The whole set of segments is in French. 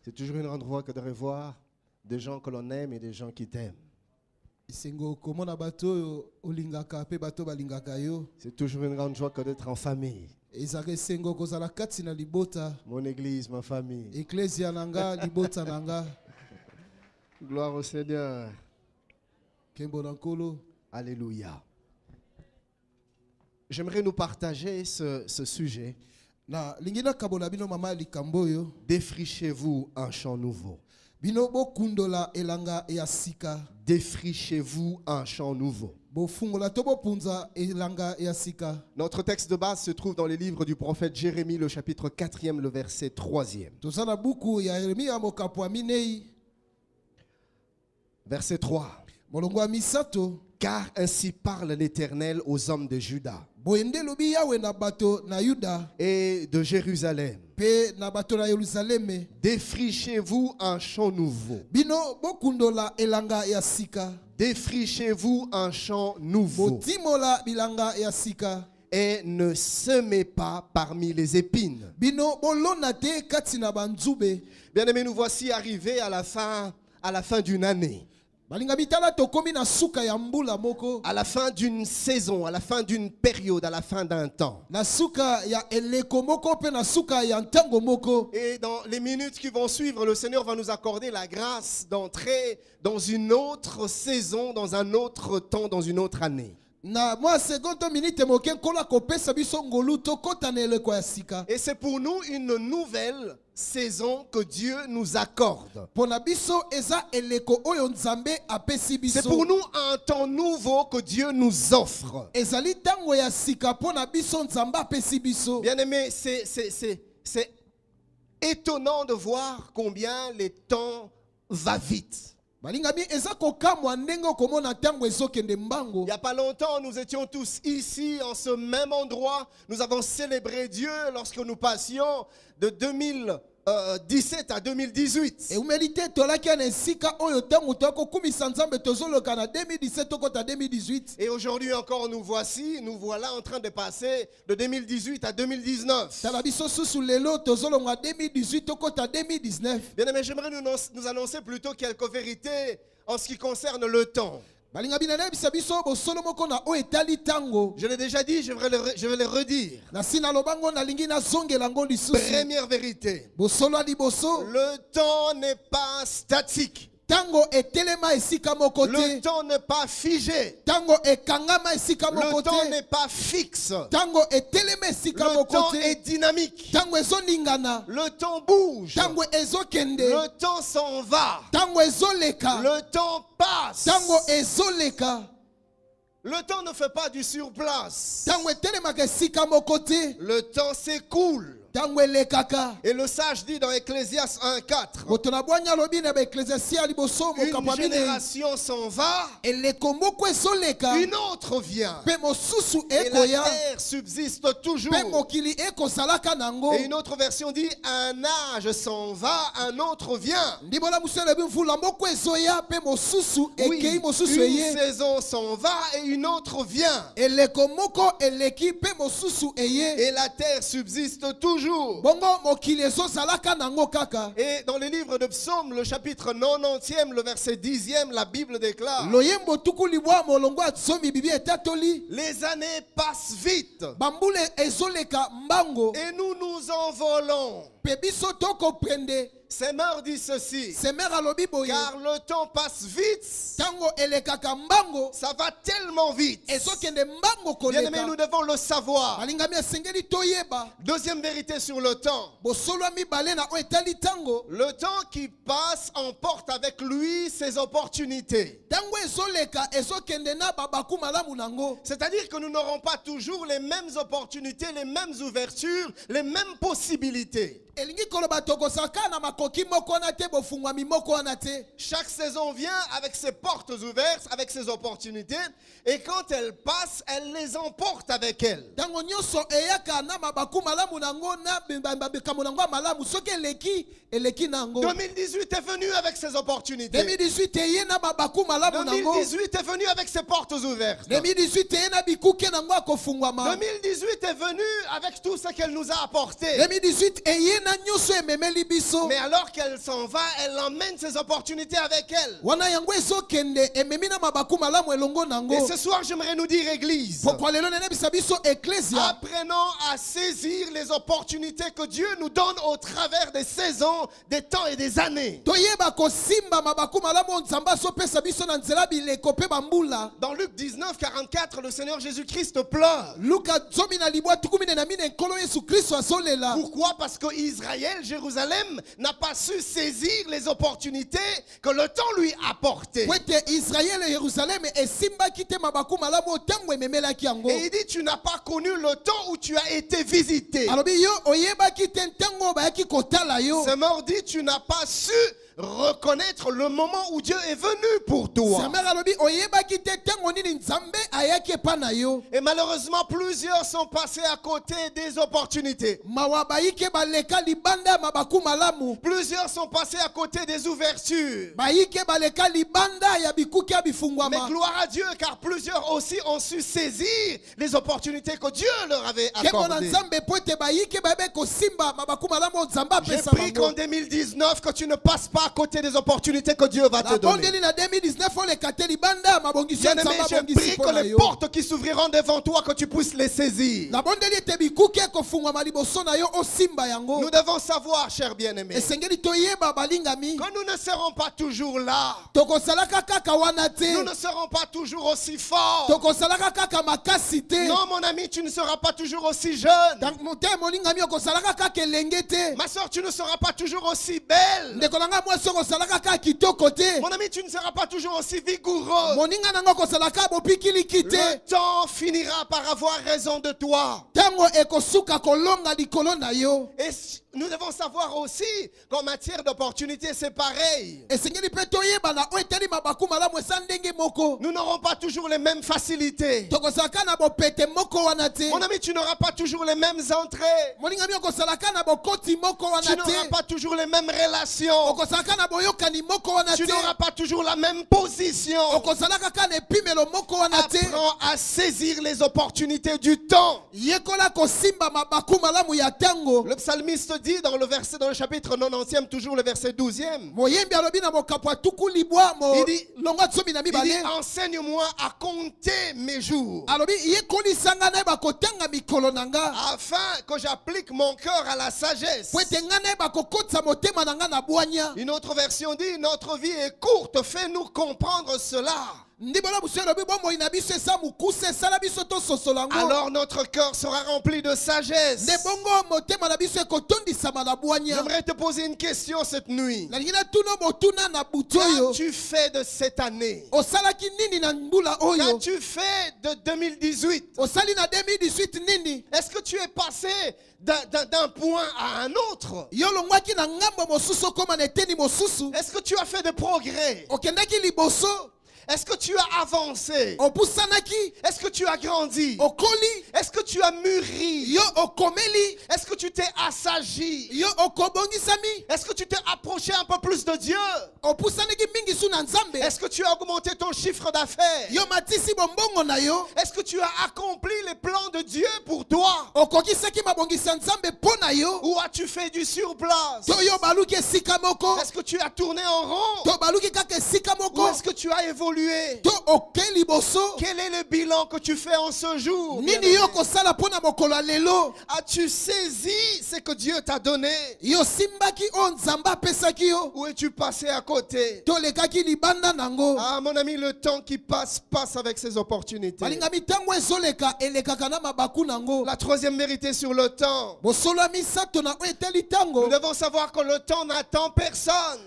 C'est toujours une grande joie que de revoir des gens que l'on aime et des gens qui t'aiment. C'est toujours une grande joie que d'être en famille. Mon église, ma famille. Gloire au Seigneur. Alléluia. J'aimerais nous partager ce sujet. Défrichez-vous un champ nouveau. Défrichez-vous un champ nouveau. Notre texte de base se trouve dans les livres du prophète Jérémie, le chapitre 4e, le verset 3e. Verset 3. Car ainsi parle l'Éternel aux hommes de Juda et de Jérusalem. Défrichez-vous un champ nouveau. Défrichez-vous un champ nouveau. Et ne semez pas parmi les épines. Bien-aimés, nous voici arrivés à la fin d'une année. À la fin d'une saison, à la fin d'une période, à la fin d'un temps. Et dans les minutes qui vont suivre, le Seigneur va nous accorder la grâce d'entrer dans une autre saison, dans un autre temps, dans une autre année. Et c'est pour nous une nouvelle saison que Dieu nous accorde. C'est pour nous un temps nouveau que Dieu nous offre. Bien-aimés, c'est étonnant de voir combien les temps va vite. Il n'y a pas longtemps, nous étions tous ici, en ce même endroit. Nous avons célébré Dieu lorsque nous passions de 2017 à 2018. Et aujourd'hui encore, nous voilà en train de passer de 2018 à 2019. Bien aimé, j'aimerais nous annoncer plutôt quelques vérités en ce qui concerne le temps. Je l'ai déjà dit, je vais le redire. Première vérité. Le temps n'est pas statique. Le temps n'est pas figé. Le temps n'est pas fixe. Le temps est dynamique. Le temps bouge. Le temps s'en va. Le temps passe. Le temps ne fait pas du surplace. Le temps s'écoule. Et le sage dit dans Ecclésiaste 1:4, une génération s'en va, une autre vient, et la terre subsiste toujours. Et une autre version dit, un âge s'en va, un autre vient. Oui, une saison s'en va et une autre vient. Et la terre subsiste toujours. Et dans les livres de Psaumes, le chapitre 90e, le verset 10e, la Bible déclare, les années passent vite et nous nous envolons. Semeur dit ceci, car le temps passe vite, ça va tellement vite. Bien aimé, nous devons le savoir. Deuxième vérité sur le temps. Le temps qui passe emporte avec lui ses opportunités. C'est-à-dire que nous n'aurons pas toujours les mêmes opportunités, les mêmes ouvertures, les mêmes possibilités. Chaque saison vient avec ses portes ouvertes, avec ses opportunités, et quand elle passe, elle les emporte avec elle. 2018 est venu avec ses opportunités. 2018 est venu avec ses portes ouvertes. 2018 est venu avec tout ce qu'elle nous a apporté. Mais alors qu'elle s'en va, elle emmène ses opportunités avec elle. Et ce soir, j'aimerais nous dire, Église, apprenons à saisir les opportunités que Dieu nous donne au travers des saisons, des temps et des années. Dans Luc 19, 44, le Seigneur Jésus-Christ pleure. Pourquoi? Parce que Israël, Jérusalem, n'a pas su saisir les opportunités que le temps lui a apportées. Et il dit, tu n'as pas connu le temps où tu as été visité. Ce mort dit, tu n'as pas su reconnaître le moment où Dieu est venu pour toi. Et malheureusement, plusieurs sont passés à côté des opportunités. Plusieurs sont passés à côté des ouvertures. Mais gloire à Dieu, car plusieurs aussi ont su saisir les opportunités que Dieu leur avait accordées. J'ai pris qu'en 2019 que tu ne passes pas à côté des opportunités que Dieu va te donner. Bien-aimé, j'ai pris que les portes qui s'ouvriront devant toi, que tu puisses les saisir. Nous devons savoir, cher bien-aimé, que nous ne serons pas toujours là. Nous ne serons pas toujours aussi forts. Non, mon ami, tu ne seras pas toujours aussi jeune. Ma soeur, tu ne seras pas toujours aussi belle. Mon ami, tu ne seras pas toujours aussi vigoureux. Le temps finira par avoir raison de toi. Et nous devons savoir aussi qu'en matière d'opportunité, c'est pareil. Nous n'aurons pas toujours les mêmes facilités. Mon ami, tu n'auras pas toujours les mêmes entrées. Tu n'auras pas toujours les mêmes relations. Tu n'auras pas toujours la même position. Apprends à saisir les opportunités du temps. Le psalmiste dit dans le chapitre 90e, toujours le verset 12e. Il dit, enseigne-moi à compter mes jours, afin que j'applique mon cœur à la sagesse. Une autre version dit, notre vie est courte, fais-nous comprendre cela. Alors notre cœur sera rempli de sagesse. J'aimerais te poser une question cette nuit. Qu'as-tu fait de cette année? Qu'as-tu fait de 2018? Est-ce que tu es passé d'un point à un autre? Est-ce que tu as fait des progrès? Est-ce que tu as avancé? Est-ce que tu as grandi? Est-ce que tu as mûri? Est-ce que tu t'es assagi? Est-ce que tu t'es approché un peu plus de Dieu? Est-ce que tu as augmenté ton chiffre d'affaires? Est-ce que tu as accompli les plans de Dieu pour toi? Ou as-tu fait du surplace? Est-ce que tu as tourné en rond? Ou est-ce que tu as évolué? Quel est le bilan que tu fais en ce jour? As-tu saisi ce que Dieu t'a donné? Ou es-tu passé à côté? Ah, mon ami, le temps qui passe avec ses opportunités. La troisième vérité sur le temps. Nous devons savoir que le temps n'attend personne.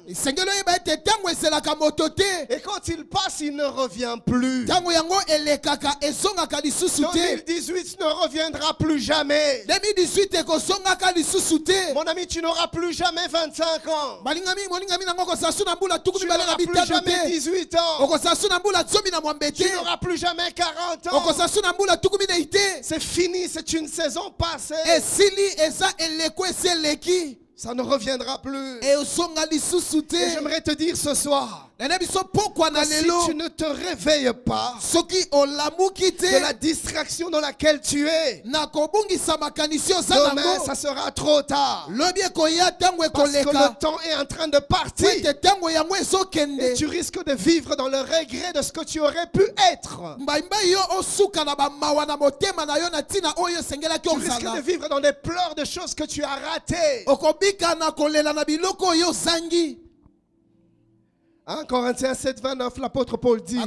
Et quand il passe, il ne revient plus. 2018 ne reviendra plus jamais. Mon ami, tu n'auras plus jamais 25 ans. Tu n'auras plus jamais 18 ans. Tu n'auras plus jamais 40 ans. C'est fini, c'est une saison passée. Ça ne reviendra plus. Et j'aimerais te dire ce soir, si tu ne te réveilles pas de la distraction dans laquelle tu es, demain ça sera trop tard. Parce que le temps est en train de partir. Et tu risques de vivre dans le regret de ce que tu aurais pu être. Tu risques de vivre dans des pleurs de choses que tu as ratées. 1 Corinthiens 7, 29, l'apôtre Paul dit: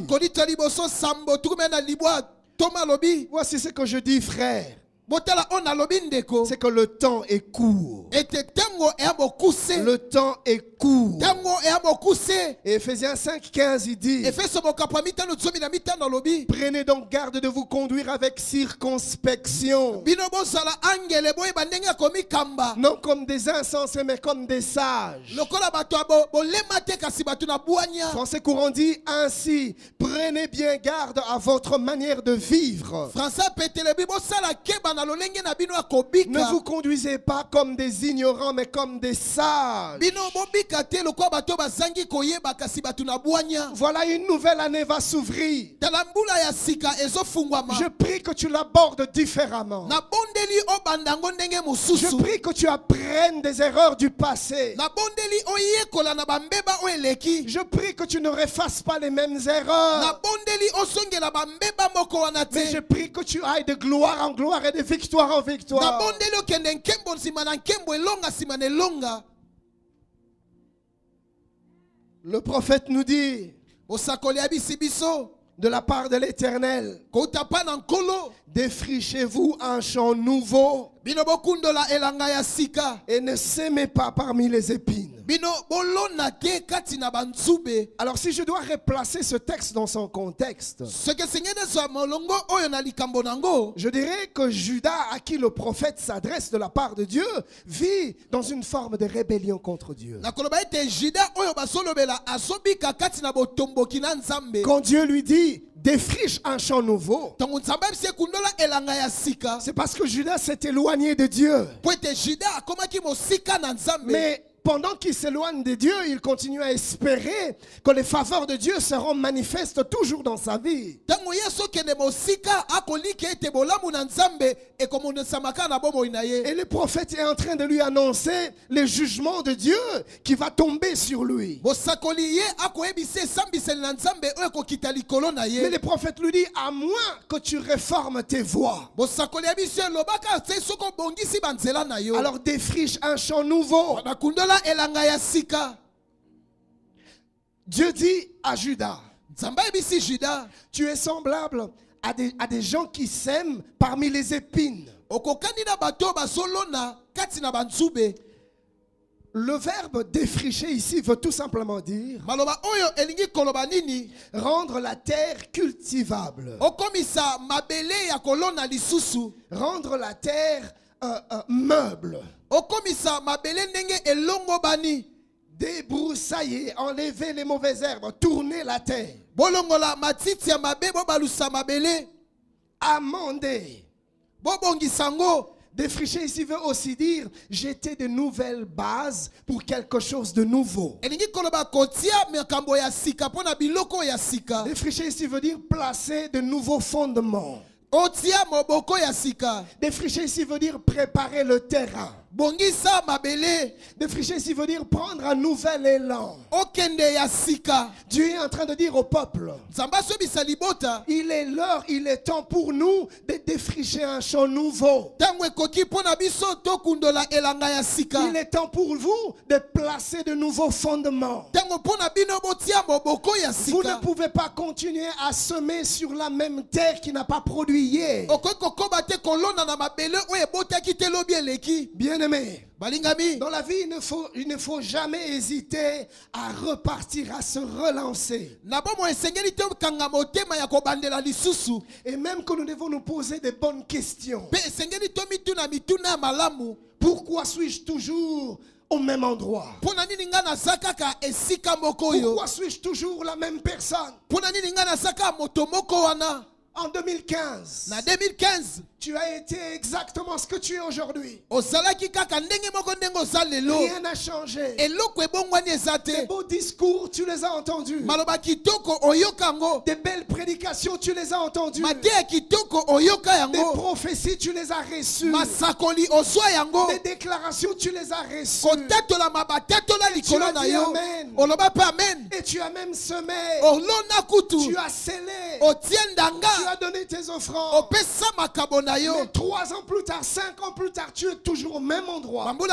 voici ce que je dis, frère. C'est que le temps est court. Le temps est court. Et Ephésiens 5, 15, il dit: prenez donc garde de vous conduire avec circonspection, non comme des insensés mais comme des sages. Français courant dit ainsi: prenez bien garde à votre manière de vivre. Ne vous conduisez pas comme des ignorants mais comme des sages. Voilà, une nouvelle année va s'ouvrir. Je prie que tu l'abordes différemment. Je prie que tu apprennes des erreurs du passé. Je prie que tu ne refasses pas les mêmes erreurs. Mais je prie que tu ailles de gloire en gloire et de victoire en victoire. Le prophète nous dit, de la part de l'Éternel, défrichez-vous un champ nouveau et ne s'aimez pas parmi les épines. Alors si je dois replacer ce texte dans son contexte, je dirais que Judas, à qui le prophète s'adresse de la part de Dieu, vit dans une forme de rébellion contre Dieu. Quand Dieu lui dit défriche un champ nouveau, c'est parce que Judas s'est éloigné de Dieu. Mais pendant qu'il s'éloigne de Dieu, il continue à espérer que les faveurs de Dieu seront manifestes toujours dans sa vie. Et le prophète est en train de lui annoncer le jugement de Dieu qui va tomber sur lui. Mais le prophète lui dit: à moins que tu réformes tes voies, alors défriche un champ nouveau. Dieu dit à Judas: tu es semblable à des gens qui sèment parmi les épines. Le verbe défricher ici veut tout simplement dire rendre la terre cultivable, rendre la terre meuble, débroussailler, enlever les mauvaises herbes, tourner la terre, amender. Défricher ici veut aussi dire jeter de nouvelles bases pour quelque chose de nouveau. Défricher ici veut dire placer de nouveaux fondements. Défricher ici veut dire préparer le terrain. Défricher ici veut dire prendre un nouvel élan. Dieu est en train de dire au peuple: il est l'heure, il est temps pour nous de défricher un champ nouveau. Il est temps pour vous de placer de nouveaux fondements. Vous ne pouvez pas continuer à semer sur la même terre qui n'a pas produit hier. Bien aimé, dans la vie, il ne faut jamais hésiter à repartir, à se relancer. Et même que nous devons nous poser des bonnes questions. Pourquoi suis-je toujours au même endroit? Pourquoi suis-je toujours la même personne? En 2015, tu as été exactement ce que tu es aujourd'hui. Rien n'a changé. Des beaux discours, tu les as entendus. Des belles prédications, tu les as entendues. Des prophéties, tu les as reçues. Des déclarations, tu les as reçues. Et tu as dit amen. Et tu as même semé. Tu as scellé. Tu as donné tes offrandes. Mais 3 ans plus tard, 5 ans plus tard, tu es toujours au même endroit. Tu es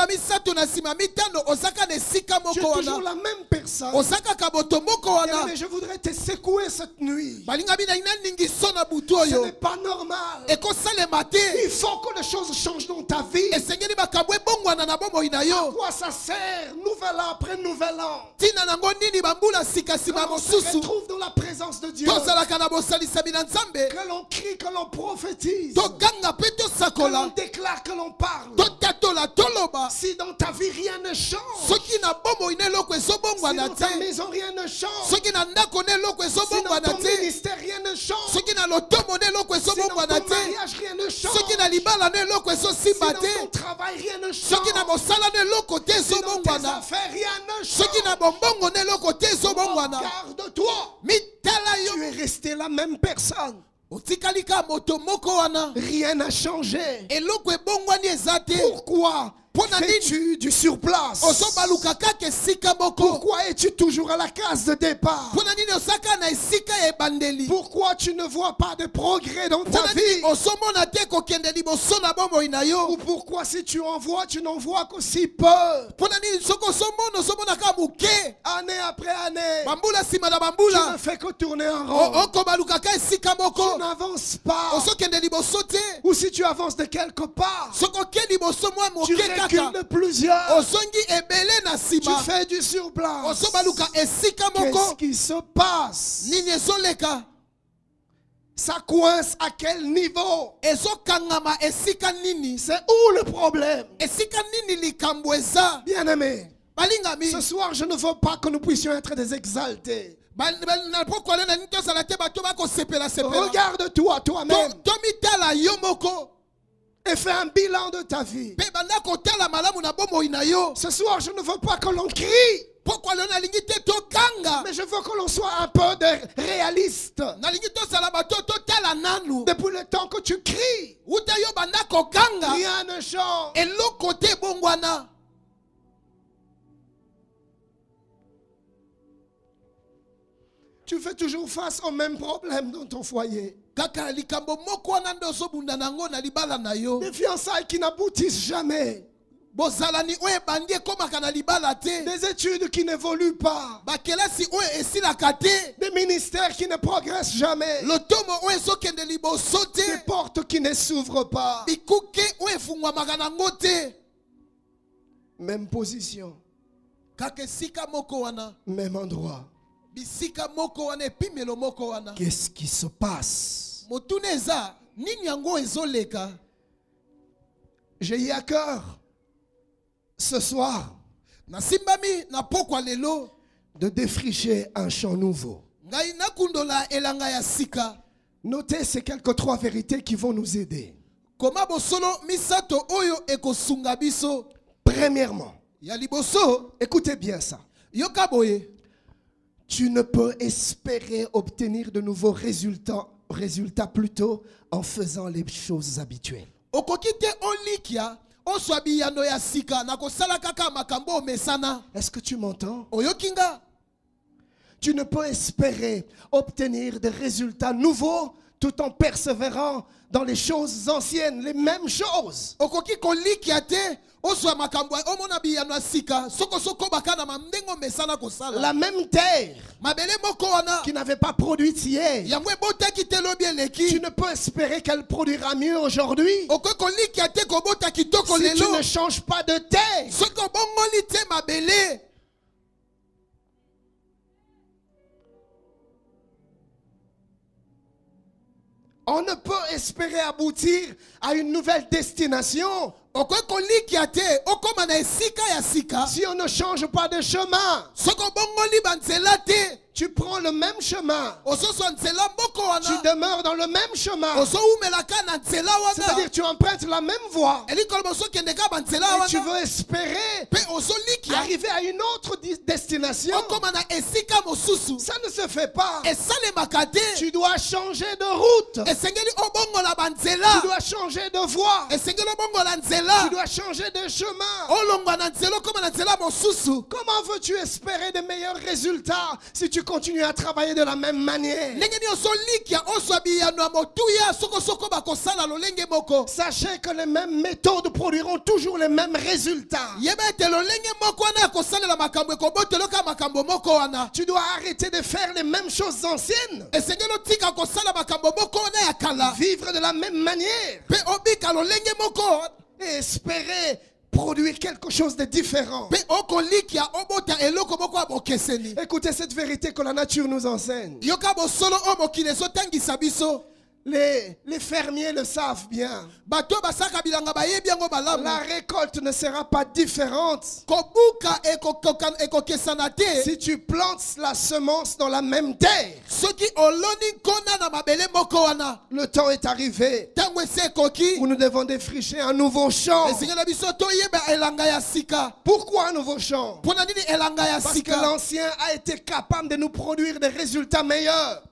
toujours la même personne. Mais je voudrais te secouer cette nuit. Ce n'est pas normal. Il faut que les choses changent dans ta vie. À quoi ça sert, nouvel an après nouvel an? On se retrouve dans la présence de Dieu. Que l'on crie, que l'on prophétise, que l'on déclare, que l'on parle. Si dans ta vie rien ne change, si dans ta maison rien ne change, si dans ton ministère rien ne change, si dans ton mariage rien ne change, si dans ton travail rien ne change, si dans tes affaires rien ne change, regarde-toi, tu es resté la même personne. Rien n'a changé. Pourquoi fais-tu du surplace? Pourquoi es-tu toujours à la case de départ? Pourquoi tu ne vois pas de progrès dans ta vie? Ou pourquoi si tu en vois, tu n'en vois qu'aussi peu? Année après année, tu ne fais que tourner en rond. Tu n'avances pas. Ou si tu avances de quelque part, tu recules de plusieurs. Tu fais du surplace. Qu'est-ce qui se passe? Ça coince à quel niveau? C'est où le problème? Bien-aimé, ce soir je ne veux pas que nous puissions être des exaltés. Regarde-toi toi-même et fais un bilan de ta vie. Ce soir je ne veux pas que l'on crie, mais je veux que l'on soit un peu réaliste. Depuis le temps que tu cries, rien ne change. Tu fais toujours face au même problème dans ton foyer. Des fiançailles qui n'aboutissent jamais. Des études qui n'évoluent pas. Des ministères qui ne progressent jamais. Des portes qui ne s'ouvrent pas. Même position. Même endroit. Qu'est-ce qui se passe? J'ai eu à cœur ce soir de défricher un champ nouveau. Notez ces quelques 3 vérités qui vont nous aider. Premièrement, écoutez bien ça. Tu ne peux espérer obtenir de nouveaux résultats plutôt en faisant les choses habituelles. Est-ce que tu m'entends? Tu ne peux espérer obtenir des résultats nouveaux tout en persévérant dans les choses anciennes, les mêmes choses. La même terre qui n'avait pas produit hier, tu ne peux espérer qu'elle produira mieux aujourd'hui si tu ne changes pas de terre. On ne peut espérer aboutir à une nouvelle destination Si on ne change pas de chemin, tu prends le même chemin. Tu demeures dans le même chemin. C'est-à-dire tu empruntes la même voie. Et tu veux espérer arriver à une autre destination. Ça ne se fait pas. Tu dois changer de route. Tu dois changer de voie. Tu dois changer de chemin. Comment veux-tu espérer de meilleurs résultats si tu continues à travailler de la même manière? Sachez que les mêmes méthodes produiront toujours les mêmes résultats. Tu dois arrêter de faire les mêmes choses anciennes. Vivre de la même manière. Et espérer produire quelque chose de différent. Écoutez cette vérité que la nature nous enseigne. Les fermiers le savent bien. La récolte ne sera pas différente si tu plantes la semence dans la même terre. Le temps est arrivé où nous devons défricher un nouveau champ. Pourquoi un nouveau champ? Parce que l'ancien a été capable de nous produire des résultats meilleurs.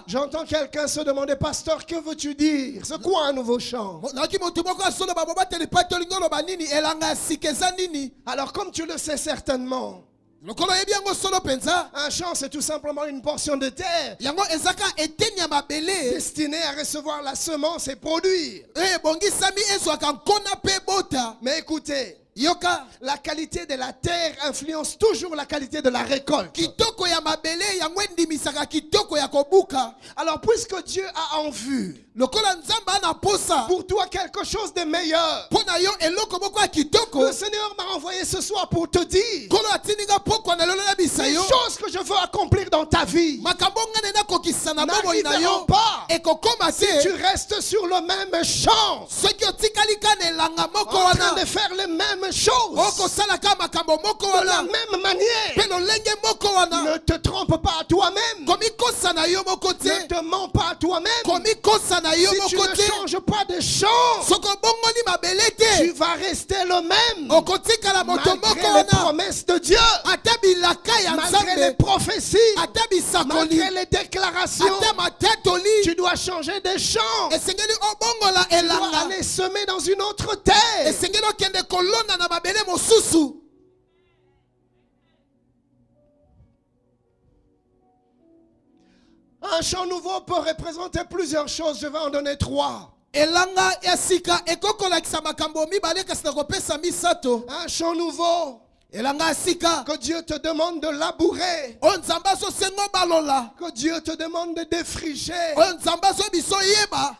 J'entends quelqu'un se demander, pasteur, que veux-tu dire? C'est quoi un nouveau champ? Alors comme tu le sais certainement, un champ c'est tout simplement une portion de terre destinée à recevoir la semence et produire. Mais écoutez, la qualité de la terre influence toujours la qualité de la récolte. Alors puisque Dieu a en vue pour toi quelque chose de meilleur, le Seigneur m'a envoyé ce soir pour te dire les choses que je veux accomplir dans ta vie n'arriveront pas si tu restes sur le même champ en train de faire les mêmes choses de la même manière. Ne te trompe pas à toi-même. Ne te mens pas à toi-même. Si tu ne changes pas de champ, tu vas rester le même. Malgré les promesses de Dieu, malgré les prophéties, malgré les déclarations, tu dois changer de champ. Tu dois aller semer dans une autre terre. Un champ nouveau peut représenter plusieurs choses. Je vais en donner 3. Un champ nouveau que Dieu te demande de labourer, que Dieu te demande de défricher,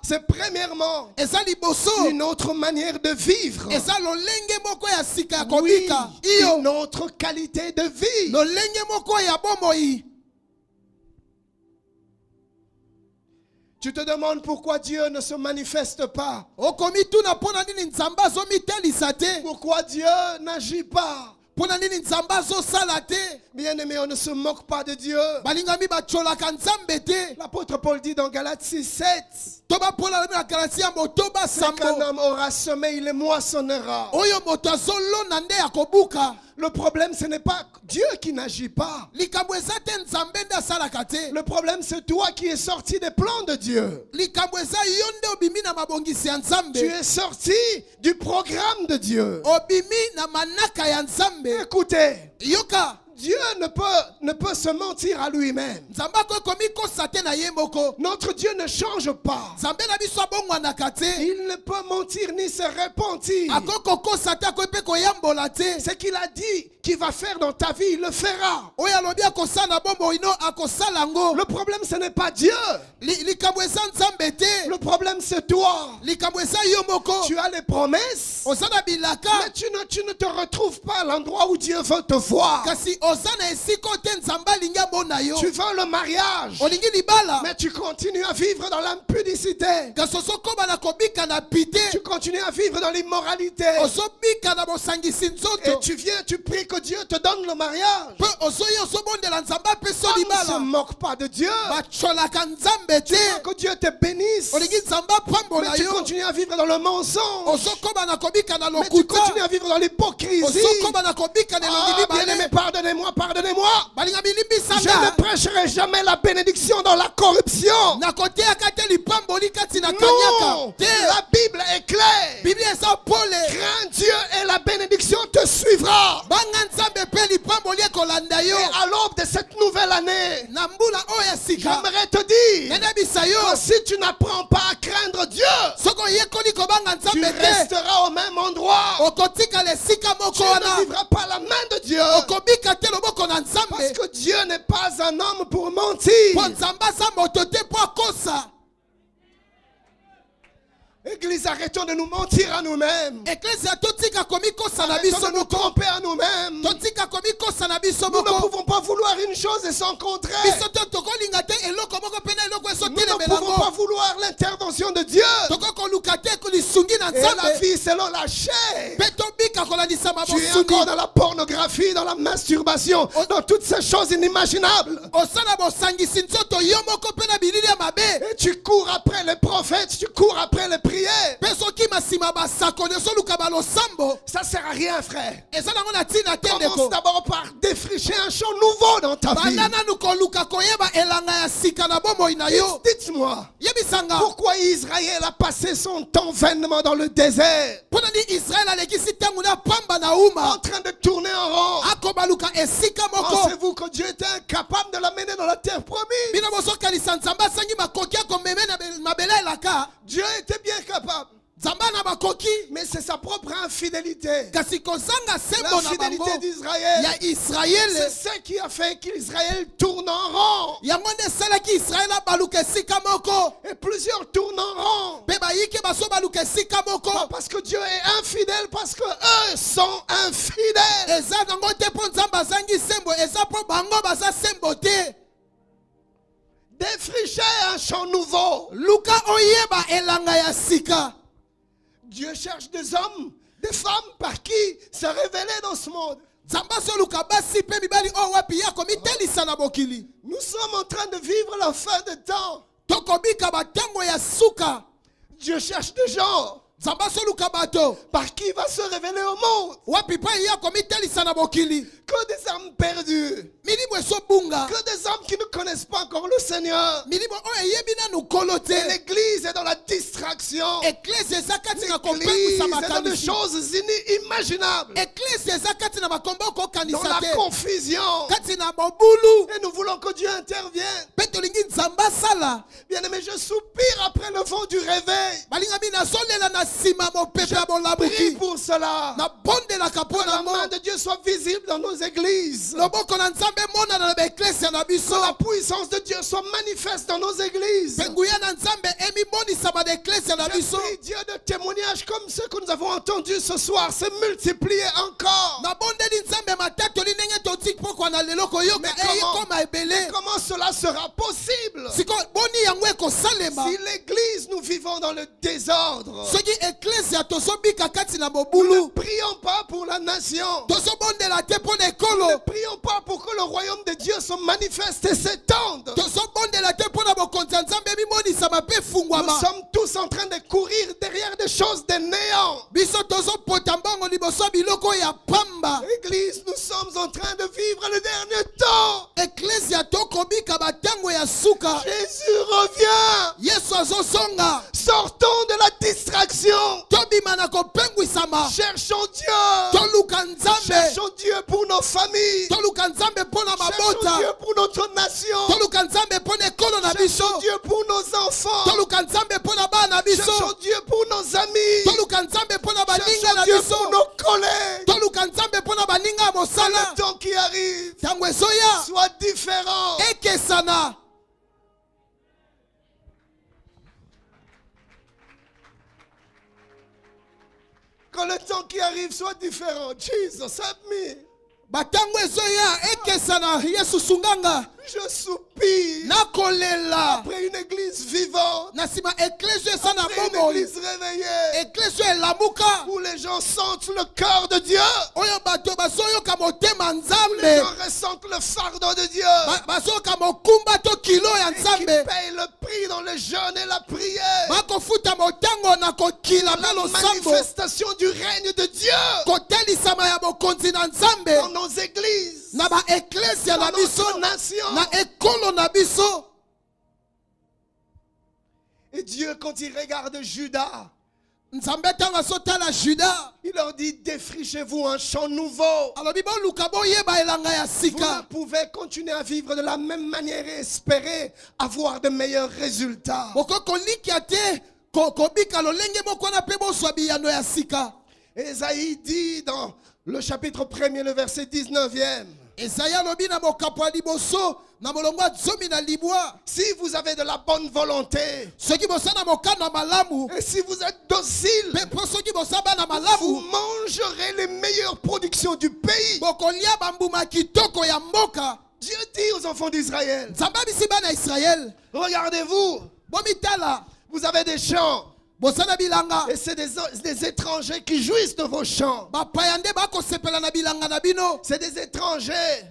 c'est premièrement une autre manière de vivre, oui, une autre qualité de vie. Tu te demandes pourquoi Dieu ne se manifeste pas. Pourquoi Dieu n'agit pas. Bien-aimé, on ne se moque pas de Dieu. L'apôtre Paul dit dans Galates 6:7, c'est qu'un homme aura semé, il les moissonnera. Le problème, ce n'est pas Dieu qui n'agit pas. Le problème, c'est toi qui es sorti des plans de Dieu. Tu es sorti du programme de Dieu. Écoutez, Dieu ne peut se mentir à lui-même. Notre Dieu ne change pas. Il ne peut mentir ni se repentir. Ce qu'il a dit qu'il va faire dans ta vie, il le fera. Le problème, ce n'est pas Dieu. Le problème, c'est toi. Tu as les promesses, mais tu ne te retrouves pas à l'endroit où Dieu veut te voir. Tu veux le mariage, mais tu continues à vivre dans l'impudicité. Tu continues à vivre dans l'immoralité. Et tu viens, tu pries que Dieu te donne le mariage. On ne se moque pas de Dieu. Tu veux que Dieu te bénisse, mais tu continues à vivre dans le mensonge. Mais tu continues à vivre dans l'hypocrisie. Bien-aimé, pardonnez-moi, pardonnez-moi. Je ne prêcherai jamais la bénédiction dans la corruption. Non, la Bible est claire. Crains Dieu et la bénédiction te suivra. Et à l'aube de cette nouvelle année, j'aimerais te dire que si tu n'apprends pas à craindre Dieu, tu resteras au même endroit. Tu ne vivras pas la main de Dieu. Parce que Dieu n'est pas un homme pour mentir. Église, arrêtons de nous mentir à nous-mêmes. Arrêtons de nous tromper à nous-mêmes. Nous ne pouvons pas vouloir une chose et son contraire. Nous ne pouvons pas vouloir l'intervention de Dieu et la vie selon la chair. Tu es encore dans la pornographie, dans la masturbation, dans toutes ces choses inimaginables. Et tu cours après les prophètes, tu cours après les prières. Ça sert à rien, frère. Commence d'abord par défricher un champ nouveau dans ta vie. Dites-moi, pourquoi Israël a passé son temps vainement dans le désert, en train de tourner en rond? Pensez-vous que Dieu était incapable de l'amener dans la terre promise? Dieu était bien capable. Mais c'est sa propre infidélité. L'infidélité d'Israël, c'est ce qui a fait qu'Israël tourne en rond. Et plusieurs tournent en rond. Pas parce que Dieu est infidèle, parce que eux sont infidèles. Défricher un champ nouveau. Dieu cherche des hommes, des femmes par qui se révéler dans ce monde. Nous sommes en train de vivre la fin des temps. Dieu cherche des gens par qui il va se révéler au monde. Que des âmes perdues, que des âmes qui ne connaissent pas encore le Seigneur. Et l'église est dans la distraction. L'église est dans des choses inimaginables, dans la confusion. Et nous voulons que Dieu intervienne. Bien aimé, je soupire après le vent du réveil. Je prie pour cela, que la main de Dieu soit visible dans nos églises, que la puissance de Dieu soit manifeste dans nos églises. Je prie Dieu de témoignages comme ceux que nous avons entendus ce soir se multiplier encore. Mais comment cela sera possible si l'église, nous vivons dans le désordre? Nous ne prions pas pour la nation. Nous ne prions pas pour que le royaume de Dieu se manifeste et s'étende. Nous sommes tous en train de courir derrière des choses de néant. Église, nous sommes en train de vivre le dernier temps. Jésus revient. Sortons de la distraction. Cherchons Dieu. Cherchons Dieu pour nos familles. Cherchons Dieu pour notre nation. Cherchons Dieu pour nos enfants. Cherchons Dieu pour nos amis. Cherchons Dieu pour nos collègues. Que le temps qui arrive soit différent. Que le temps qui arrive soit différent. Jesus, help me. Je soupire après une église vivante, après une église réveillée, où les gens sentent le cœur de Dieu, où les gens ressentent le fardeau de Dieu, et qui payent le prix dans le jeûne et la prière, la manifestation du règne de Dieu dans nos églises, dans notre nation. Et Dieu, quand il regarde Judas, il leur dit: défrichez-vous un champ nouveau. Vous ne pouvez continuer à vivre de la même manière et espérer avoir de meilleurs résultats. Ésaïe dit dans le chapitre 1er, le verset 19e. Si vous avez de la bonne volonté, et si vous êtes docile, vous mangerez les meilleures productions du pays. Dieu dit aux enfants d'Israël: regardez-vous, vous avez des champs, et c'est des étrangers qui jouissent de vos champs. C'est des étrangers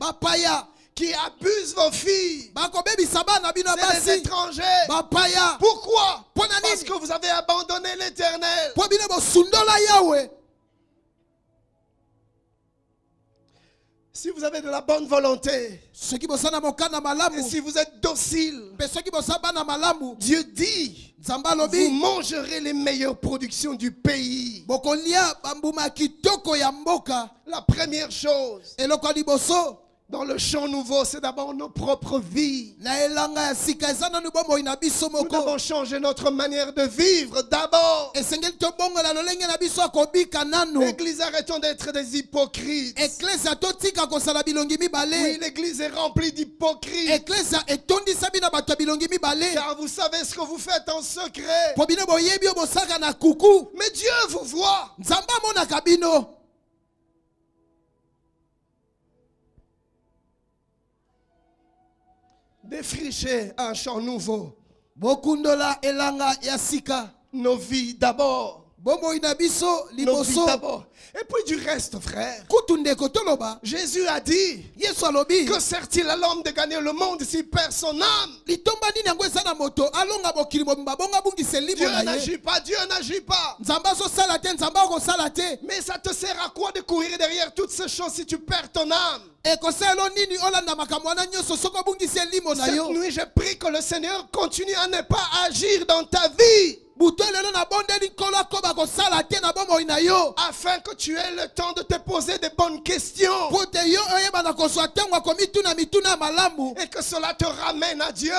qui abusent vos filles. C'est des étrangers. Pourquoi? Parce que vous avez abandonné l'Éternel. Si vous avez de la bonne volonté, et si vous êtes docile, Dieu dit: vous mangerez les meilleures productions du pays. La première chose dans le champ nouveau, c'est d'abord nos propres vies. Nous devons changer notre manière de vivre d'abord. L'église, arrêtons d'être des hypocrites. Oui, l'église est remplie d'hypocrites. Car vous savez ce que vous faites en secret, mais Dieu vous voit. Défricher un champ nouveau. Nos vies d'abord. Nos vies d'abord. Et puis du reste, frère. Jésus a dit: que sert-il à l'homme de gagner le monde s'il perd son âme? Dieu n'agit pas, Dieu n'agit pas. Mais ça te sert à quoi de courir derrière toutes ces choses si tu perds ton âme? Cette nuit, j'ai prié que le Seigneur continue à ne pas agir dans ta vie, afin que tu aies le temps de te poser des bonnes questions et que cela te ramène à Dieu.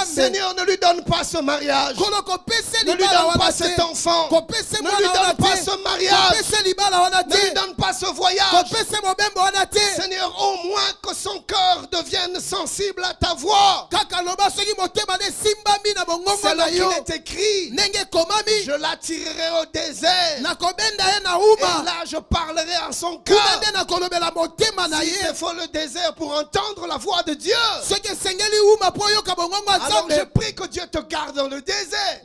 Seigneur, ne lui donne pas ce mariage, ne lui donne pas cet enfant, ne lui donne pas ce mariage, ne lui donne pas ce voyage. Seigneur, au moins que son cœur devienne sensible à ta voix. C'est là qu'il est écrit: je l'attirerai au désert, et là je parlerai à son cœur. S'il te faut le désert pour entendre la voix de Dieu, alors je prie que Dieu te garde dans le désert.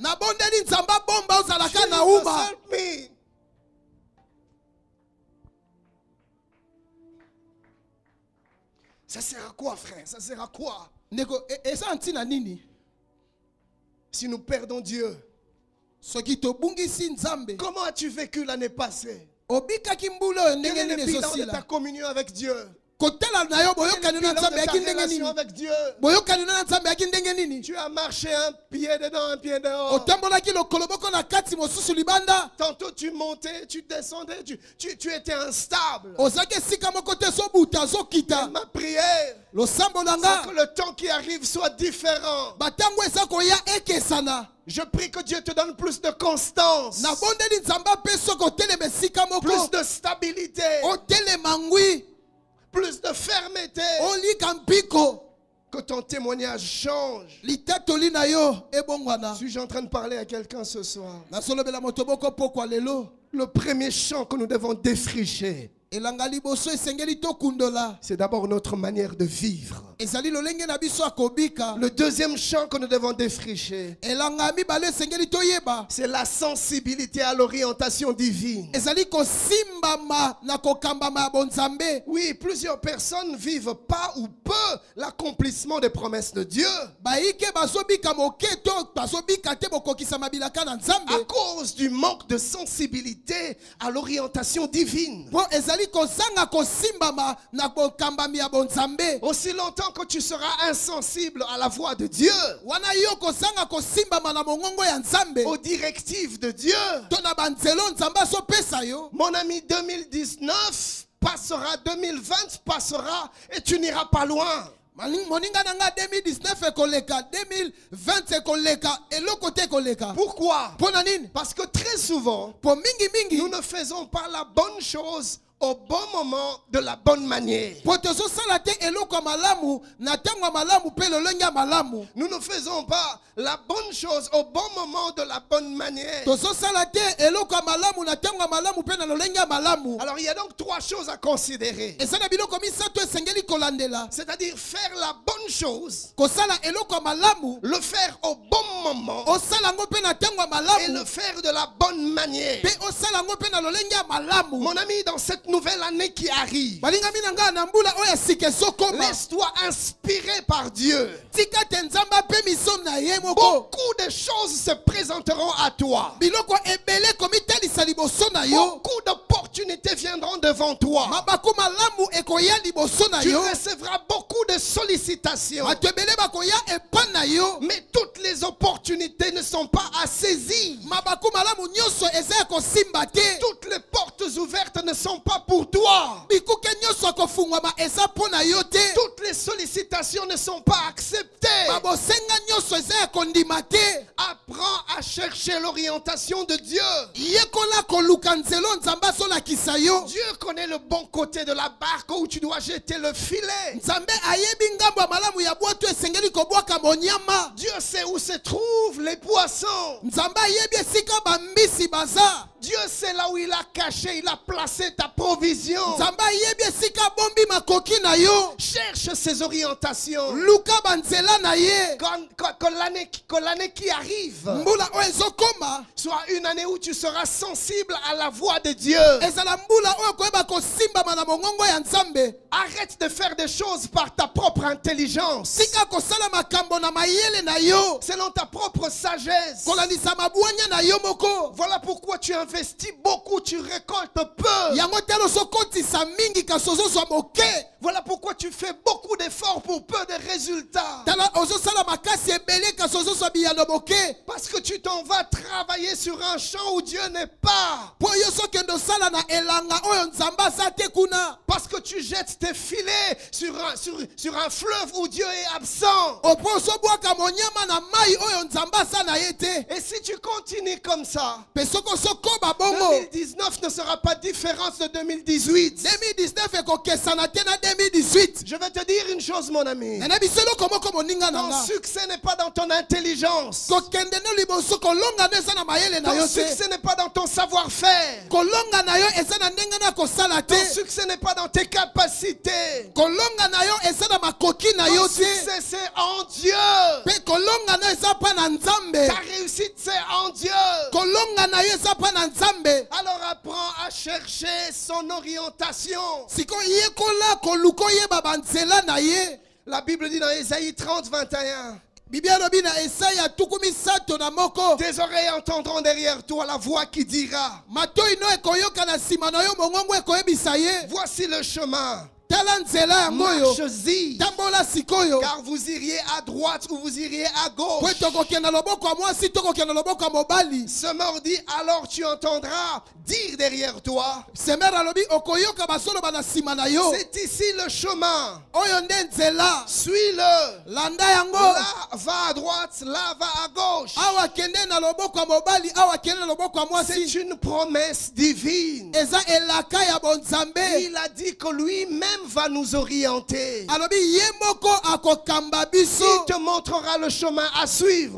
Ça sert à quoi, frère? Ça sert à quoi? Si nous perdons Dieu, comment as-tu vécu l'année passée? Quel est le bilan de ta communion avec Dieu? Tu as marché un pied dedans, un pied dehors. Tantôt tu montais, tu descendais, tu étais instable. Ma prière, c'est que le temps qui arrive soit différent. Je prie que Dieu te donne plus de constance, plus de stabilité, plus de fermeté, que ton témoignage change. Suis-je en train de parler à quelqu'un ce soir? Le premier champ que nous devons défricher, C'est d'abord notre manière de vivre. Le deuxième champ que nous devons défricher, c'est la sensibilité à l'orientation divine. Oui, plusieurs personnes vivent pas ou peu l'accomplissement des promesses de Dieu à cause du manque de sensibilité à l'orientation divine. Aussi longtemps que tu seras insensible à la voix de Dieu, aux directives de Dieu, mon ami, 2019 passera, 2020 passera et tu n'iras pas loin. Pourquoi? Parce que très souvent, nous ne faisons pas la bonne chose au bon moment de la bonne manière. Nous ne faisons pas la bonne chose au bon moment de la bonne manière. Alors il y a donc trois choses à considérer. C'est-à-dire faire la bonne chose, le faire au bon moment et le faire de la bonne manière. Mon ami, dans cette nouvelle année qui arrive, laisse-toi inspirer par Dieu. Beaucoup de choses se présenteront à toi. Beaucoup d'opportunités viendront devant toi. Tu recevras beaucoup de sollicitations. Mais toutes les opportunités ne sont pas à saisir. Toutes les portes ouvertes ne sont pas pour toi. Toutes les sollicitations ne sont pas acceptées. Apprends à chercher l'orientation de Dieu. Dieu connaît le bon côté de la barque où tu dois jeter le filet. Dieu sait où se trouvent les poissons. Dieu sait là où il a caché, il a placé ta provision. Cherche ses orientations. Que l'année qui arrive soit une année où tu seras sensible à la voix de Dieu. Arrête de faire des choses par ta propre intelligence, selon ta propre sagesse. Voilà pourquoi tu investis beaucoup, tu récoltes peu. Voilà pourquoi tu fais beaucoup d'efforts pour peu de résultats. Parce que tu t'en vas travailler sur un champ où Dieu n'est pas. Parce que tu jettes tes filets sur un fleuve où Dieu est absent. Et si tu continues comme ça, 2019 ne sera pas différent de 2018. Je vais te dire une chose, mon ami. Ton succès n'est pas dans ton intelligence. Ton succès n'est pas dans ton savoir-faire. Ton succès n'est pas dans tes capacités. Ton succès c'est en Dieu. Ta réussite c'est en Dieu. Alors apprends à chercher son orientation. La Bible dit dans Ésaïe 30, 21. Tes oreilles entendront derrière toi la voix qui dira: voici le chemin. Marche-y, car vous iriez à droite ou vous iriez à gauche. Semeur dit: alors tu entendras dire derrière toi: c'est ici le chemin, suis-le. Là va à droite, là va à gauche. C'est une promesse divine. Il a dit que lui-même va nous orienter. Il te montrera le chemin à suivre.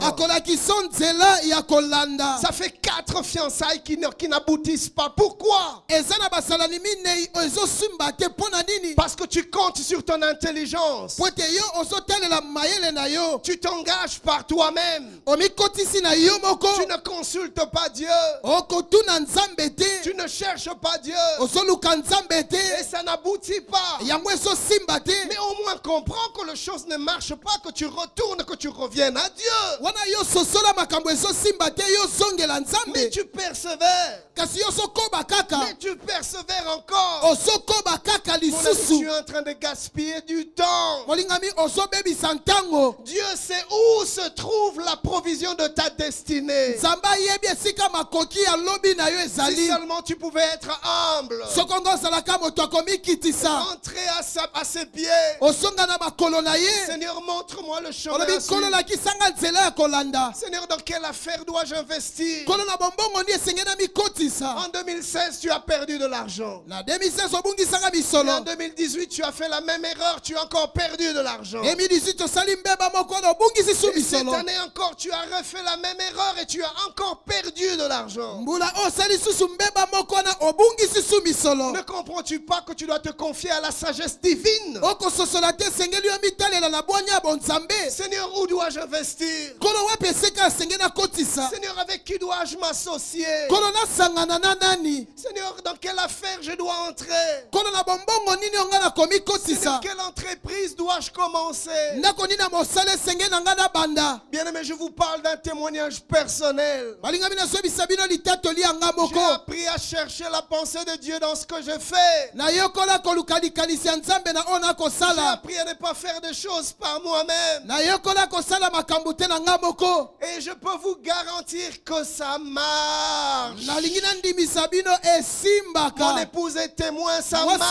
Ça fait 4 fiançailles qui n'aboutissent pas. Pourquoi? Parce que tu comptes sur ton intelligence. Tu t'engages par toi-même. Tu ne consultes pas Dieu. Tu ne cherches pas Dieu. Et ça n'aboutit pas. Mais au moins comprends que les choses ne marchent pas, que tu retournes, que tu reviennes à Dieu. Mais tu persévères. Mais tu persévères encore. Mon ami, tu es en train de gaspiller du temps. Dieu sait où se trouve la provision de ta destinée. Si seulement tu pouvais être humble. Entrer à ses pieds. Seigneur, montre-moi le chemin à suivre. Seigneur, dans quelle affaire dois-je investir? En 2016, tu as perdu de l'argent. Et en 2018, tu as fait la même erreur. Tu as encore perdu de l'argent. Et cette année encore, tu as refait la même erreur et tu as encore perdu de l'argent. Ne comprends-tu pas que tu dois te confier à la sagesse divine? Seigneur, où dois-je investir? Seigneur, avec qui dois-je m'associer? Seigneur, dans quelle affaire je dois entrer? Seigneur, quelle entreprise dois-je commencer? Bien-aimé, je vous parle d'un témoignage personnel. J'ai appris à chercher la pensée de Dieu dans ce que je fais. J'ai appris à ne pas faire des choses par moi-même. Et je peux vous garantir que ça marche. Mon épouse est témoin, ça marche.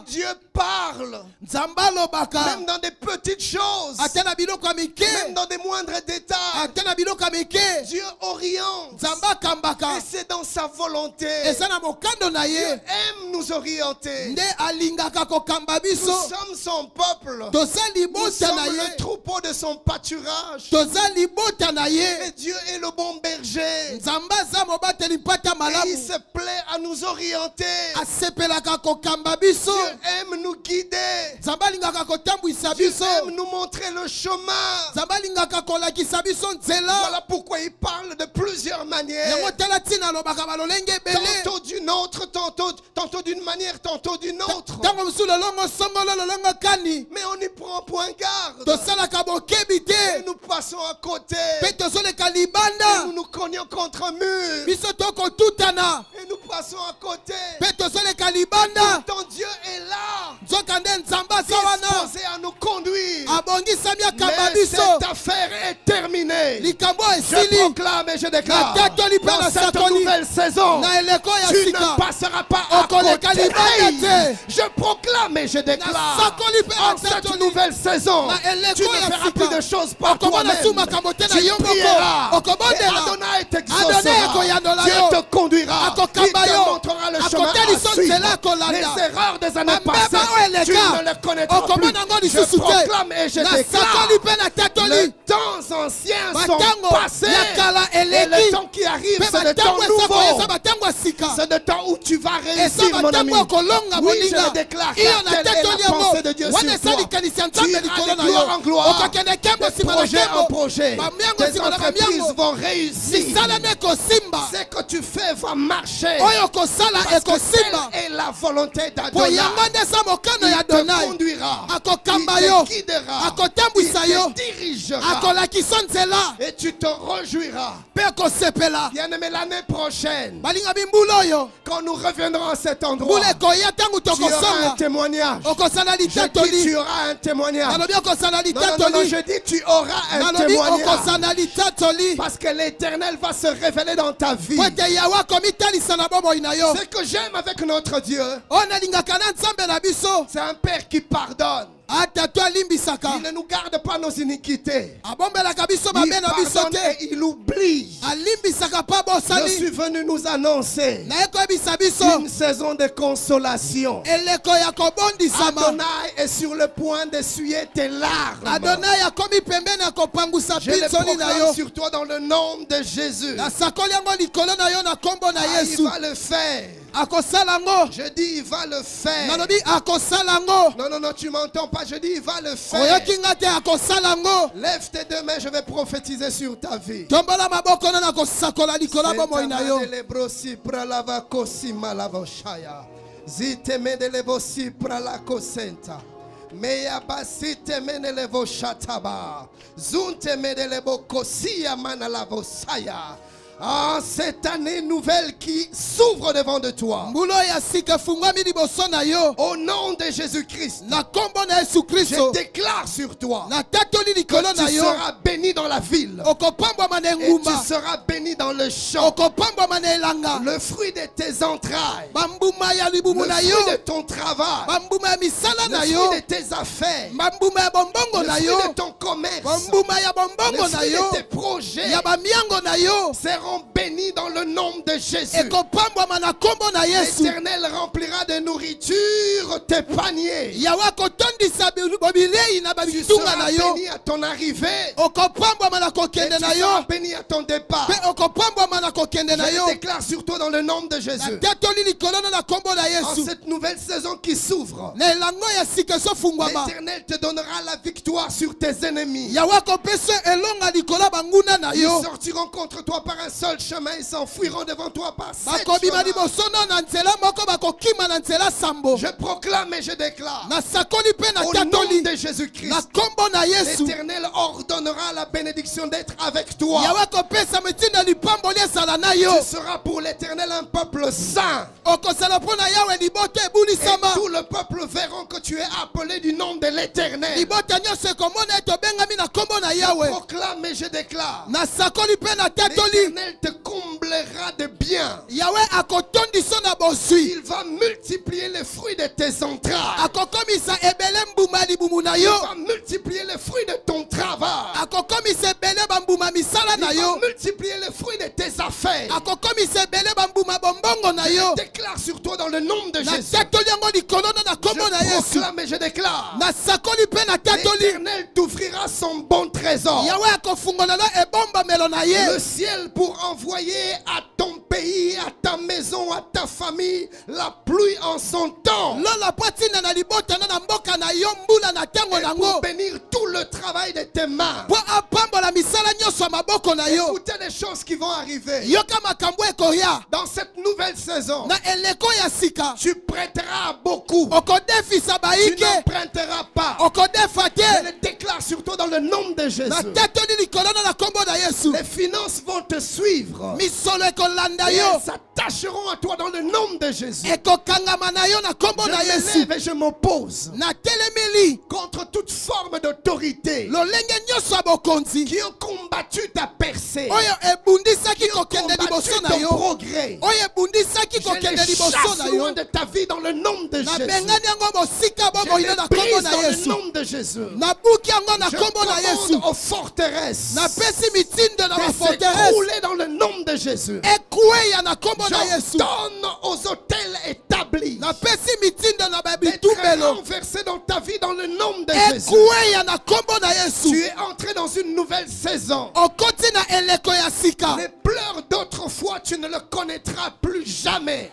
Dieu parle. Même dans des petites choses. Même dans des moindres détails. Dieu oriente. Et c'est dans sa volonté. Dieu aime nous orienter. Nous sommes son peuple. Nous sommes le troupeau de son pâturage. Et Dieu est le bon berger. Et il se plaît à nous orienter. Dieu aime nous guider. Dieu aime nous montrer le chemin. Voilà pourquoi il parle de plusieurs manières. Tantôt d'une autre, tantôt d'une manière, tantôt d'une autre. Mais on n'y prend point garde. Et nous passons à côté. Et nous nous cognons contre un mur. Et nous passons à côté. Pourtant Dieu est là, disposé à nous conduire. Mais cette affaire est terminée. Je proclame et je déclare, dans cette nouvelle saison, tu ne passeras pas à côté. Je proclame et je déclare, dans cette nouvelle saison, tu ne feras plus de choses par toi-même. Tu prieras et Adonai t'exaucera. Dieu te conduira. Il te montrera le chemin à suivre. Les erreurs des années passées, tu ne les connaîtras plus. Je proclame et je déclare, les temps anciens sont passés et le temps qui arrive, c'est le temps nouveau. C'est le temps où tu vas réussir, mon ami. Oui, je le déclare, car telle est la pensée de Dieu sur toi. Tu iras de gloire en gloire, de projet en projet. Tes entreprises vont réussir. Ce que tu fais va marcher. Parce que telle est la volonté d'Adonai. Il te conduira, il te guidera, il te dirigera et tu te réjouiras. Bien-aimé, l'année prochaine, quand nous reviendrons à cet endroit, tu auras un témoignage. Je dis tu auras un témoignage. Non, je dis tu auras un témoignage. Parce que l'Éternel va se révéler dans ta vie. Ce que j'aime avec notre Dieu, c'est un Père qui pardonne. Il ne nous garde pas nos iniquités. Il pardonne et il oublie. Je suis venu nous annoncer une saison de consolation. Adonai est sur le point d'essuyer tes larmes. Je les proclame sur toi dans le nom de Jésus. Il va le faire. Je dis il va le faire. Non, non, tu m'entends pas. Je dis il va le faire. Lève tes deux mains, je vais prophétiser sur ta vie. Meya basite menelevo shataba. Zunte menelevo kosia manalavo saya. Ah, cette année nouvelle qui s'ouvre devant de toi. Au nom de Jésus-Christ, je déclare sur toi que tu seras béni dans la ville et tu seras béni dans le champ. Le fruit de tes entrailles, le fruit de ton travail, le fruit de tes affaires, le fruit de ton commerce, le fruit de tes projets seront bénis dans le nom de Jésus. L'Éternel remplira de nourriture tes paniers. Tu seras béni à ton arrivée et tu seras béni à ton départ. Je déclare sur toi dans le nom de Jésus. En cette nouvelle saison qui s'ouvre, l'Éternel te donnera la victoire sur tes ennemis. Ils sortiront contre toi par un seul chemin, ils s'enfuiront devant toi par sept chemins. Je proclame et je déclare au nom de Jésus-Christ, l'Éternel ordonnera la bénédiction d'être avec toi. Tu seras pour l'Éternel un peuple saint. Et tout le peuple verront que tu es appelé du nom de l'Éternel. Je proclame et je déclare, l'Éternel te comblera de bien. Il va multiplier les fruits de tes entrailles. Il va multiplier les fruits de ton travail. Il va multiplier les fruits de tes affaires. Je déclare sur toi dans le nom de Jésus. Je proclame et je déclare, l'Éternel t'ouvrira son bon trésor. Le ciel pour envoyer à ton pays, à ta maison, à ta famille la pluie en son temps. Et pour bénir tout le travail de tes mains. Écoutez les choses qui vont arriver. Dans cette nouvelle saison, tu prêteras beaucoup. Tu n'emprunteras pas. Je le déclare sur toi dans le nom de Jésus. Les finances vont te suivre. Et elles s'attacheront à toi dans le nom de Jésus. Je me lève et je m'oppose contre toute forme d'autorité qui ont combattu ta percée, qui ont combattu ton progrès. Je les chasse loin de ta vie dans le nom de Jésus. Je les brise dans le nom de Jésus. Je commande aux forteresses de s'écrouler dans le nom de Jésus. J'ordonne aux hôtels établis d'être renversés dans ta vie dans le nom de Jésus. Tu es entré dans une nouvelle saison. Les pleurs d'autrefois, tu ne le connaîtras plus jamais.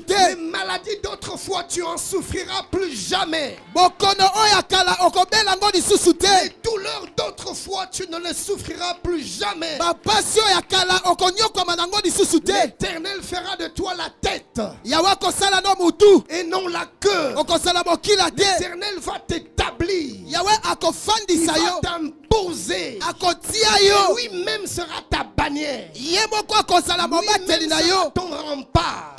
Les maladies d'autrefois, tu en souffriras plus jamais. Les douleurs d'autrefois, tu ne les souffriras plus jamais. L'Éternel fera de toi la tête et non la queue. L'Éternel va t'établir. Il va t'imposer. Lui-même sera ta bannière. Lui-même sera ton rempart.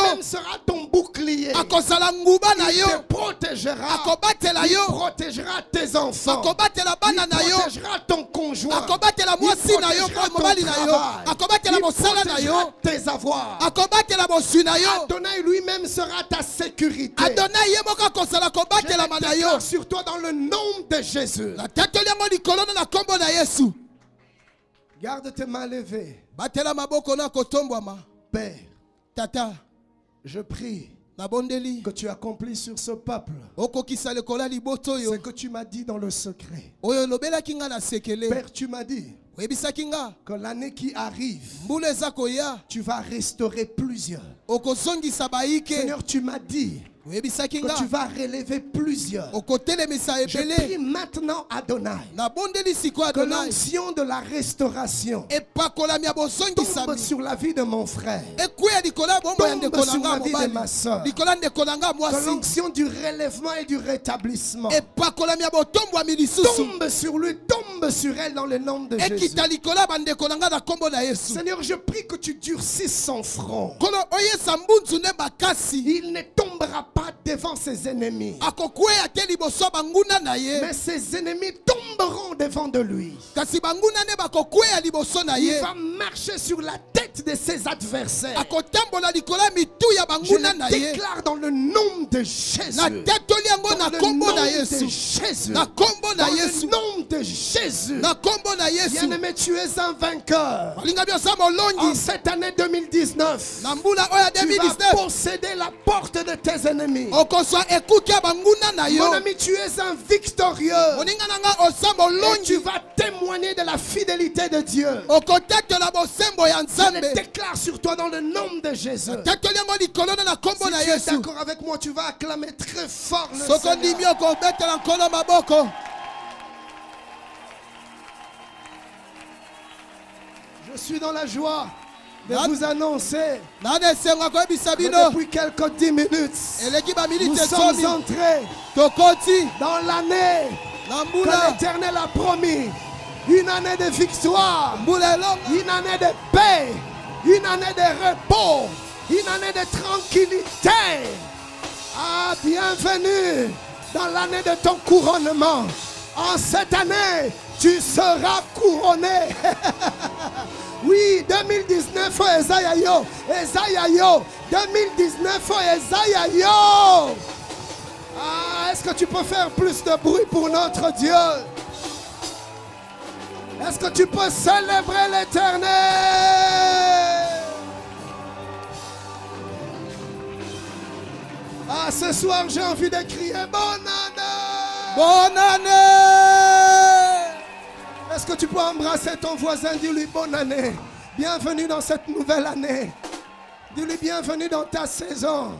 Lui-même sera ton bouclier. Il te protégera. Il protégera tes enfants. Il protégera ton conjoint. conjoint. Il protégera ton travail. Il protégera tes avoirs. Adonai lui-même sera ta sécurité. Je déclare sur toi dans le nom de Jésus. Garde tes mains levées. Père, Tata, je prie que tu accomplisses sur ce peuple ce que tu m'as dit dans le secret. Père, tu m'as dit que l'année qui arrive, tu vas restaurer plusieurs. Seigneur, tu m'as dit que tu vas relever plusieurs. Je prie maintenant, Adonai, que l'onction de la restauration tombe sur la vie de mon frère, tombe sur la vie de ma soeur, que l'onction du relèvement et du rétablissement tombe sur lui, tombe sur elle dans le nom de Jésus. Seigneur, je prie que tu durcisses son front. Il ne tombera pas devant ses ennemis, mais ses ennemis tomberont devant de lui. Il va marcher sur la tête de ses adversaires. Je le déclare dans le nom de Jésus. Dans le nom de Jésus. Dans le nom de Jésus. Bien-aimé, tu es un vainqueur. En cette année 2019, tu vas posséder la porte de tes ennemis. Mon ami, tu es un victorieux. Et tu vas témoigner de la fidélité de Dieu. Je le déclare sur toi dans le nom de Jésus. Si tu es d'accord avec moi, tu vas acclamer très fort le Seigneur. Je suis dans la joie de vous annoncer que depuis quelques 10 minutes, nous sommes entrés dans l'année que l'Éternel a promis. Une année de victoire, une année de paix, une année de repos, une année de tranquillité. Ah, bienvenue dans l'année de ton couronnement. En cette année, tu seras couronné. Oui, 2019, Esaïa yo, Esaïa yo, 2019, Esaïa yo. Ah, est-ce que tu peux faire plus de bruit pour notre Dieu? Est-ce que tu peux célébrer l'Éternel? Ah, ce soir, j'ai envie de crier bonne année! Bonne année! Est-ce que tu peux embrasser ton voisin? Dis-lui bonne année. Bienvenue dans cette nouvelle année. Dis-lui bienvenue dans ta saison.